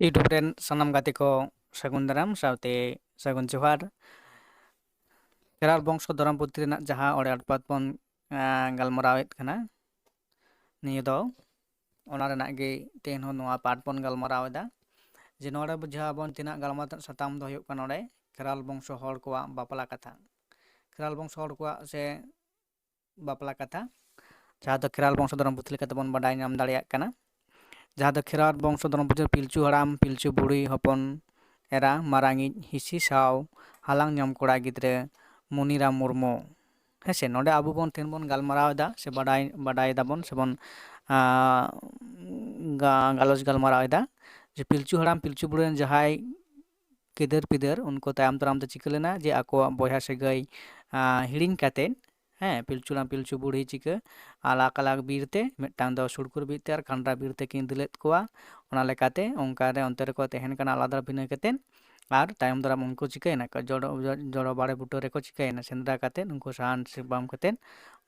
YouTube rain सनम गाते को सगुन दाराम साउते सगुन जोहार केराल बंश धरम पुथी रेना जहाँ ओड़े अटपात बन गलमरावेत कना निया दो ओना रेना गे तेन हो नोआ पाठ बन गलमरावेदा जे नोड़े बुझा बन तिना गलमा सताम दो हुयुग कना ओड़े केराल बंश हर कोआ बापला कथा केराल बंश हर कोआ से बापला कथा जहाँ दो केराल बंश धरम पुथी लेकाते बन बाडाय नाम दाड़ेयाग कना जहाँ दो केराल बंश धरम पुथी पिलचू हराम पिलचू बुढ़ी हपन एरा मारांगी हिसी साव हालांग नाम कोड़ा गिद्रे मुनीराम मुर्मू हेसे नोडे आबो बन तेन बन गलमरावेदा से बाडाय दाबन से बन गालोच गलमरावेदा जे पिलचू हराम पिलचू बुढ़ी जहाय गिदर पिदर उनको तायम तराम ते चिका लेना जे आको बयहा सगाई हिड़िंग काते पिलचू हराम पिलचू बुढ़ी चिका आलाक आलाक बीरते मिदटांग दो सुड़कुर बीरते और खांड्रा बीरते किन दिलेत कोआ ओना लेकाते ओंकारे ओंते रेको तहेन कना आलादा भिना कातेन और तायम दाराम उनको चिकायना जड़ो बाड़े बुटो रेको चिकायना सेंद्रा कातेन उनको साहान सिबाम कातेन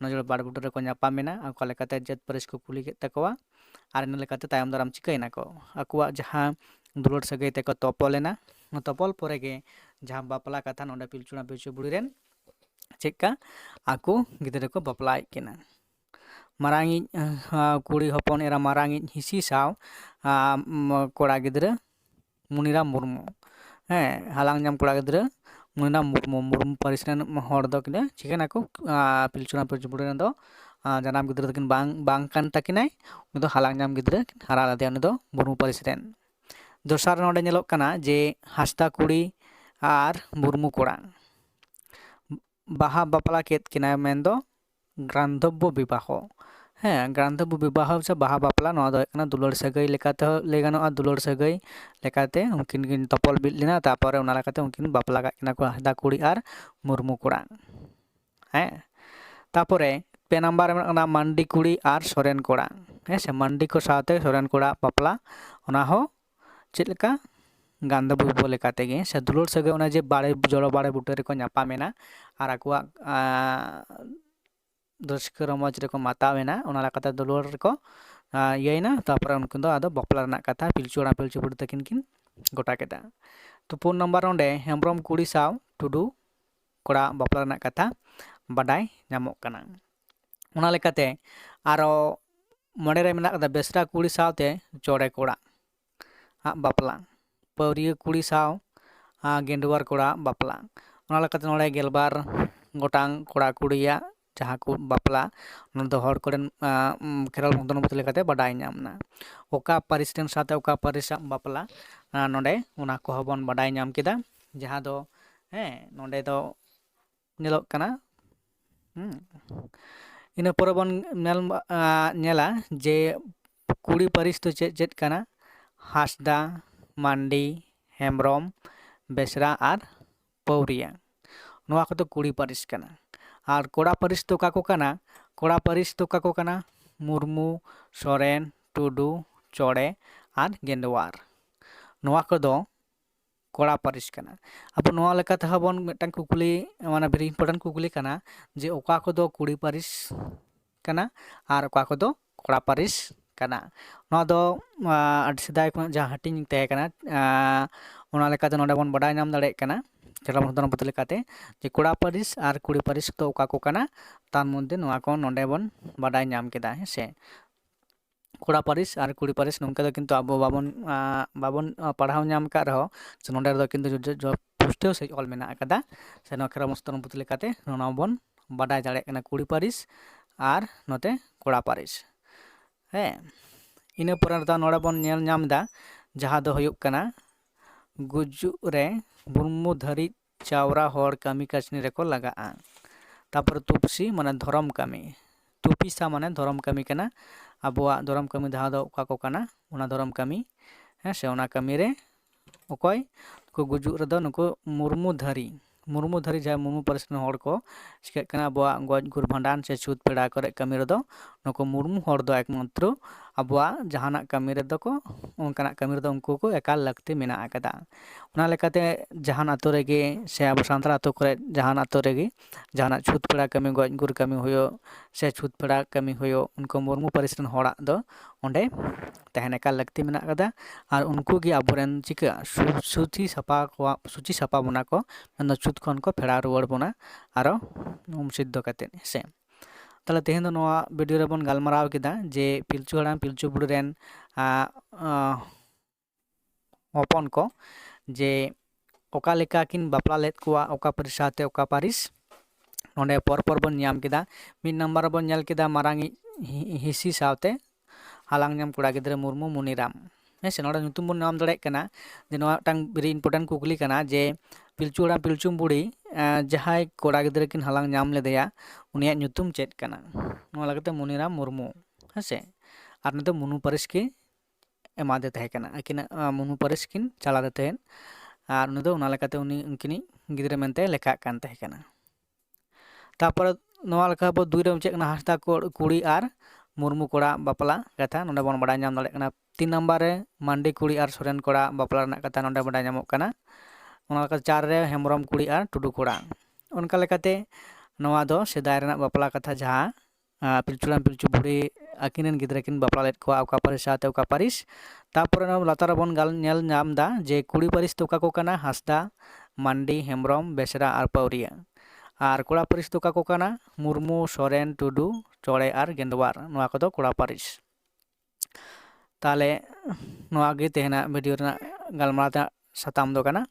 ओना जड़ो बाड़े बुटो रेको ᱧᱟᱯᱟᱢᱮᱱᱟ ᱚᱠᱟ ᱞᱮᱠᱟᱛᱮ ᱡᱟᱹᱛ ᱯᱟᱹᱨᱤᱥ ᱠᱚ ᱠᱩᱞᱤ ᱠᱮᱫ ᱛᱟᱠᱚᱣᱟ ᱟᱨ ᱤᱱᱟᱹ ᱞᱮᱠᱟᱛᱮ ᱛᱟᱭᱚᱢ ᱫᱟᱨᱟᱢ ᱪᱤᱠᱟᱹᱭᱮᱱᱟ ᱠᱚ ᱟᱠᱚᱣᱟᱜ ᱡᱟᱦᱟᱸ ᱫᱩᱞᱟᱹᱲ ᱥᱟᱹᱜᱟᱹᱭ ᱛᱮᱠᱚ ᱛᱚᱯᱚᱞᱮᱱᱟ तपल परे जहाँ बापला कथा नोडे पिलचुना पिलचू बुढ़ी रेन चेका आको गिद्रे को बापलाएद किना मारांगी कुड़ी हपन एरा मारांगी हिसी साव कोड़ा गिद्रे मुनीराम मुर्मू हालांग नाम कोड़ा गिद्रे मुनीराम मुर्मू मुर्मू पारिस रेन हर दो किने चिकेना को पिलचुना पिलचू बुढ़ी रेन दो जानाम गिद्रे तकिन बांग कान तकिनाय उनी दो हालांग नाम गिद्रे हारा लादेया उनी दो मुर्मू पारिस रेन दोसार नोडे नेलोग कना जे हासदा कुड़ी और मुर्मू कोड़ा बाहा बापला केद किना मेन दो ग्रांधव्य विवाह ग्रांधव्य विवाह से बाहा बापला नोआ दो कना दुलार सगाई लेकाते ले गानोआ दुलार सगाई लेकाते उनकिन किन तपल बिद लेना तारपरे ओना लेकाते उनकिन बापला काग किना को हासदा कुड़ी और मुर्मू कोड़ा तारपरे पे नम्बर मेना मांडी कुड़ी और सोरेन कोड़ा से मांडी को साथे सोरेन कोड़ा बापला ओना हो चेदलेका गांधव्य विवाह लेकाते गे से दुलार सगाई ओना जे बाड़े जड़ो बाड़े बुटे रेको ᱧᱟᱯᱟᱢᱮᱱᱟ और आकुआ रस्क रमज रेको मातावेना ओना लेकाते दुलार रेको इयेना तारपरे उनकिन दो आदो बापला रना कथा पिलचू हराम पिलचू बुढ़ी तकिन किन गोटा केदा तो 4 नम्बर ओंडे हेम्ब्रम कुड़ी साव टुडू कोड़ा बापला रना कथा बाडाय ᱧᱟᱢᱚᱜ कना ओना लेकाते आरो मोड़े रे मेना कदा बेसरा कुड़ी सावते चोड़े कोड़ा बापला पौरिया कुड़ी साव गेंडुआर कोड़ा बापला ओना लेकाते नोड़े गेलबार गोटांग कोड़ा कुड़िया जहाँ को बापला दो हर कोरेन केरल बंधन पुथी लेकाते बाडाय ᱧᱟᱢना ओका पारिस रेन साथे ओका पारिस बापला नोडे ओना को हबन बाडाय ᱧᱟᱢ केदा जहाँ दो नोडे दो नेलोग कना इन पर बन नेला जे कुड़ी पारिस तो चेद चेद कना हासदा मांडी हेम्ब्रम बेसरा और पौरिया नोआ को तो कुड़ी पारिस कना और कोड़ा पारिस तो काको कना कोड़ा पारिस तो काको कना मुर्मू सोरेन टुडू चोड़े और गेंडवार नोआ को दो कोड़ा पारिस कना अब नोआ लेकाते हबन मिदटां कुकुली माने भेरी इम्पोर्टेंट कुकुली कना जे ओका को दो कुड़ी पारिस कना और ओका को दो कोड़ा पारिस कना नोआ दो सेदाय खन जहाँ हटिंग तहे कना ओना लेकाते नोडे बन बाडाय नाम दाड़ेयाग कना केरल बंधन पुथी लेकाते जे कोड़ा पारिस और कुड़ी पारिस तो ओका को कना तार मध्य नोआ को नोडे बन बाडाय नाम केदा हेसे कोड़ा पारिस और कुड़ी पारिस नोंका दो किन्तु आबो बाबन पढ़ाव नाम का रहो से नोडे दो किन्तु जो पुष्टिव से ऑल मेना कदा से नोआ केरल बंश धरम पुथी लेकाते नोना बन बाडाय दाड़ेयाग कना कुड़ी पारिस और नोते कोड़ा पारिस इन पर नोड़े बन नेल ᱧᱟᱢदा जहाँ दो हुयुग कना गुजु रे बुर्मु धरी चावरा हर कामी काचनी रेको लगा तापर तुपसी माने धरम कामी तुपिसा माने धरम कामी कना आबोआ धरम कामी जहाँ दो ओका को कना ओना धरम कामी से ओना कामी रे ओकय को गुजु रेदो नुको मुर्मु धरी जहाँ मुर्मू पारिस हर को चिकाग कना आबोआ गज गुर भांडान से छूत पेड़ा करे कामी रेदो ᱱᱩᱠᱩ ᱢᱩᱨᱢᱩ ᱦᱚᱲ ᱫᱚ ᱮᱠᱢᱟᱛᱨᱚ ᱟᱵᱚᱣᱟᱜ ᱡᱟᱦᱟᱱᱟᱜ ᱠᱟᱹᱢᱤ ᱨᱮᱫᱚ ᱠᱚ ᱚᱱᱠᱟᱱᱟᱜ ᱠᱟᱹᱢᱤ ᱨᱮᱫᱚ ᱩᱱᱠᱩ ᱠᱚ ᱮᱠᱟᱞ ᱞᱟᱹᱠᱛᱤ ᱢᱮᱱᱟᱜ ᱟᱠᱟᱫᱟ᱾ ᱚᱱᱟ ᱞᱮᱠᱟᱛᱮ ᱡᱟᱦᱟᱱ ᱟᱛᱳ ᱨᱮᱜᱮ ᱥᱮ ᱟᱵᱚ ᱥᱟᱱᱛᱟᱲ ᱟᱛᱳ ᱠᱚᱨᱮ ᱡᱟᱦᱟᱱ ᱟᱛᱳ ᱨᱮᱜᱮ ᱡᱟᱦᱟᱱᱟᱜ ᱪᱷᱩᱸᱛ ᱯᱮᱲᱟ ᱠᱟᱹᱢᱤ, ᱜᱚᱡ ᱜᱩᱨ ᱠᱟᱹᱢᱤ ᱦᱩᱭᱩᱜ ᱥᱮ ᱪᱷᱩᱸᱛ ᱯᱮᱲᱟ ᱠᱟᱹᱢᱤ ᱦᱩᱭᱩᱜ, ᱩᱱᱠᱩ ᱢᱩᱨᱢᱩ ᱯᱟᱹᱨᱤᱥ ᱨᱮᱱ ᱦᱚᱲᱟᱜ ᱫᱚ ᱚᱸᱰᱮ ᱛᱟᱦᱮᱱ ᱮᱠᱟᱞ ᱞᱟᱹᱠᱛᱤ ᱢᱮᱱᱟᱜ ᱟᱠᱟᱫᱟ᱾ ᱟᱨ ᱩᱱᱠᱩ ᱜᱮ ᱟᱵᱚᱨᱮᱱ ᱪᱤᱠᱟᱹ ᱥᱩᱪᱤ ᱥᱟᱯᱷᱟ ᱵᱚᱱᱟ ᱠᱚ, ᱢᱮᱱᱫᱚ ᱪᱷᱩᱸᱛ ᱠᱷᱚᱱ ᱠᱚ ᱯᱷᱮᱨᱟᱣ ᱨᱩᱣᱟᱹᱲ ᱵᱚᱱᱟ ᱟᱨᱚ ᱥᱤᱫᱽᱫᱷᱚ ᱠᱟᱛᱮᱫ ᱦᱮᱸᱥᱮ᱾ ᱛᱟᱦᱚᱞᱮ ᱛᱮᱦᱮᱧ ᱫᱚ ᱱᱚᱣᱟ ᱵᱷᱤᱰᱤᱭᱳ ᱨᱮᱵᱚᱱ ᱜᱟᱞᱢᱟᱨᱟᱣ ᱠᱮᱫᱟ ᱡᱮ ᱯᱤᱞᱪᱩ ᱦᱟᱲᱟᱢ ᱯᱤᱞᱪᱩ ᱵᱩᱲᱦᱤ ᱨᱮᱱ ᱦᱚᱯᱚᱱ ko ᱡᱮ ᱚᱠᱟ ᱞᱮᱠᱟ ᱠᱤᱱ ᱵᱟᱯᱞᱟ ᱞᱮᱫ ᱠᱚᱣᱟ, ᱚᱠᱟ ᱯᱟᱹᱨᱤᱥ ᱥᱟᱶᱛᱮ ᱚᱠᱟ ᱯᱟᱹᱨᱤᱥ, ᱱᱚᱸᱰᱮ ᱯᱚᱨ ᱵᱚᱱ ᱧᱟᱢ ᱠᱮᱫᱟ᱾ 1 ᱨᱮᱵᱚᱱ ᱧᱮᱞ ᱠᱮᱫᱟ ᱢᱟᱨᱟᱝᱤᱡ ᱦᱤᱸᱥᱤ ᱥᱟᱶᱛᱮ ᱦᱟᱞᱟᱝ ᱧᱟᱢ ᱠᱚᱲᱟ ᱜᱤᱫᱽᱨᱟᱹ ᱢᱩᱨᱢᱩ ᱢᱩᱱᱤᱨᱟᱢ ᱦᱮᱸᱥᱮ᱾ ᱱᱚᱸᱰᱮ ᱧᱩᱛᱩᱢ ᱵᱚᱱ ᱧᱟᱢ ᱫᱟᱲᱮᱭᱟᱜ ᱠᱟᱱᱟ ᱡᱮ ᱱᱚᱣᱟ ᱢᱤᱫᱴᱟᱝ ᱵᱷᱮᱨᱤ ᱤᱢᱯᱚᱨᱴᱮᱱᱴ ᱠᱩᱠᱞᱤ ᱠᱟᱱᱟ ᱡᱮ ᱯᱤᱞᱪᱩ ᱦᱟᱲᱟᱢ ᱯᱤᱞᱪᱩ ᱵᱩᱲᱦᱤ ᱡᱟᱦᱟᱸᱭ ᱠᱚᱲᱟ ᱜᱤᱫᱽᱨᱟᱹ ᱠᱤᱱ ᱦᱟᱞᱟᱝ ᱧᱟᱢ ᱞᱮᱫᱮᱭᱟ ᱩᱱᱤᱭᱟᱜ ᱧᱩᱛᱩᱢ ᱪᱮᱫ ᱠᱟᱱᱟ? ᱱᱚᱣᱟ ᱞᱟᱹᱜᱤᱫ ᱢᱩᱱᱤᱨᱟᱢ ᱢᱩᱨᱢᱩ ᱦᱮᱸᱥᱮ᱾ ᱟᱨ ᱱᱩᱭ ᱫᱚ ᱢᱩᱱᱩ ᱯᱟᱹᱨᱤᱥ ᱜᱮ ᱮᱢᱟᱫᱮ ᱛᱟᱦᱮᱸ ᱠᱟᱱᱟ, ᱟᱹᱠᱤᱱᱟᱜ ᱢᱩᱱᱩ ᱯᱟᱹᱨᱤᱥ ᱠᱤᱱ ᱪᱟᱞᱟᱣ ᱛᱟᱦᱮᱸᱫ ᱟᱨ ᱩᱱᱤ ᱫᱚ ᱚᱱᱟ ᱞᱮᱠᱟᱛᱮ ᱩᱱᱠᱤᱱᱤᱡ ᱜᱤᱫᱽᱨᱟᱹ ᱢᱮᱱᱛᱮ ᱞᱮᱠᱷᱟᱜ ᱠᱟᱱ ᱛᱟᱦᱮᱸ ᱠᱟᱱᱟ᱾ ᱛᱟᱨᱯᱚᱨᱮ ᱱᱚᱣᱟ ᱞᱮᱠᱟ ᱟᱵᱚ 2 ᱨᱮ ᱪᱮᱫ ᱠᱟᱱᱟ ᱦᱟᱸᱥᱫᱟ ᱠᱩᱲᱤ ᱟᱨ ᱢᱩᱨᱢᱩ ᱠᱚᱲᱟ ᱵᱟᱯᱞᱟ ᱠᱟᱛᱷᱟ ᱱᱚᱸᱰᱮ ᱵᱚᱱ ᱵᱟᱲᱟᱭ ᱧᱟᱢ ᱫᱟᱲᱮᱭᱟᱜ ᱠᱟᱱᱟ᱾ 3 ᱨᱮ ᱢᱟᱱᱰᱤ ᱠᱩᱲᱤ ᱟᱨ ᱥᱚᱨᱮᱱ ᱠᱚᱲᱟ ᱵᱟᱯᱞᱟ ᱨᱮᱱᱟᱜ ᱠᱟᱛᱷᱟ ᱱᱚᱸᱰᱮ ᱵᱟᱰᱟᱭ ᱧᱟᱢᱚᱜ ᱠᱟᱱᱟ᱾ ᱚᱱᱟ ᱞᱮᱠᱟᱛᱮ 4 ᱨᱮ ᱦᱮᱢᱵᱨᱚᱢ ᱠᱩᱲᱤ ᱟᱨ ᱴᱩᱰᱩ ᱠᱚᱲᱟ᱾ ᱚᱱᱠᱟ ᱞᱮᱠᱟᱛᱮ ᱱᱚᱣᱟ ᱫᱚ ᱥᱮᱫᱟᱭ ᱨᱮᱱᱟᱜ ᱵᱟᱯᱞᱟ ᱠᱟᱛᱷᱟ ᱡᱟᱦᱟᱸ ᱯᱤᱞᱪᱩ ᱦᱟᱲᱟᱢ ᱯᱤᱞᱪᱩ ᱵᱩᱲᱦᱤ ᱟᱹᱠᱤᱱ ᱨᱮᱱ ᱜᱤᱫᱽᱨᱟᱹ ᱠᱤᱱ ᱵᱟᱯᱞᱟ ᱞᱮᱫ ᱠᱚᱣᱟ, ᱚᱠᱟ ᱯᱟᱹᱨᱤᱥ ᱥᱟᱶᱛᱮ ᱚᱠᱟ ᱯᱟᱹᱨᱤᱥ᱾ ᱛᱟᱨᱯᱚᱨᱮ ᱞᱟᱛᱟᱨ ᱨᱮᱵᱚᱱ ᱧᱮᱞ ᱧᱟᱢ ᱮᱫᱟ ᱡᱮ ᱠᱩᱲᱤ ᱯᱟᱹᱨᱤᱥ ᱫᱚ ᱚᱠᱟ ᱠᱚ ᱠᱟᱱᱟ? ᱦᱟᱸᱥᱫᱟ, ᱢᱟᱱᱰᱤ, ᱦᱮᱢᱵᱨᱚᱢ, ᱵᱮᱥᱨᱟ ᱟᱨ ᱯᱟᱹᱣᱨᱤᱭᱟᱹ᱾ ᱟᱨ ᱠᱚᱲᱟ ᱯᱟᱹᱨᱤᱥ ᱫᱚ ᱚᱠᱟ ᱠᱚ ᱠᱟᱱᱟ? ᱢᱩᱨᱢᱩ, ᱥᱚᱨᱮᱱ, ᱴᱩᱰᱩ, ᱪᱚᱬᱮ ᱟᱨ ᱜᱮᱸᱫᱣᱟᱨ᱾ ᱱᱚᱣᱟ ᱠᱚᱫᱚ ᱠᱚᱲᱟ ᱯᱟᱹᱨᱤᱥ᱾ ᱛᱟᱦᱚᱞᱮ ᱱᱚᱣᱟ ᱜᱮ ᱛᱮᱦᱮᱧᱟᱜ ᱵᱷᱤᱰᱤᱭᱳ ᱨᱮᱱᱟᱜ ᱜᱟᱞᱢᱟᱨᱟᱣ ᱨᱮᱱᱟᱜ ᱥᱟᱛᱟᱢ ᱫᱚ ᱠᱟᱱᱟ᱾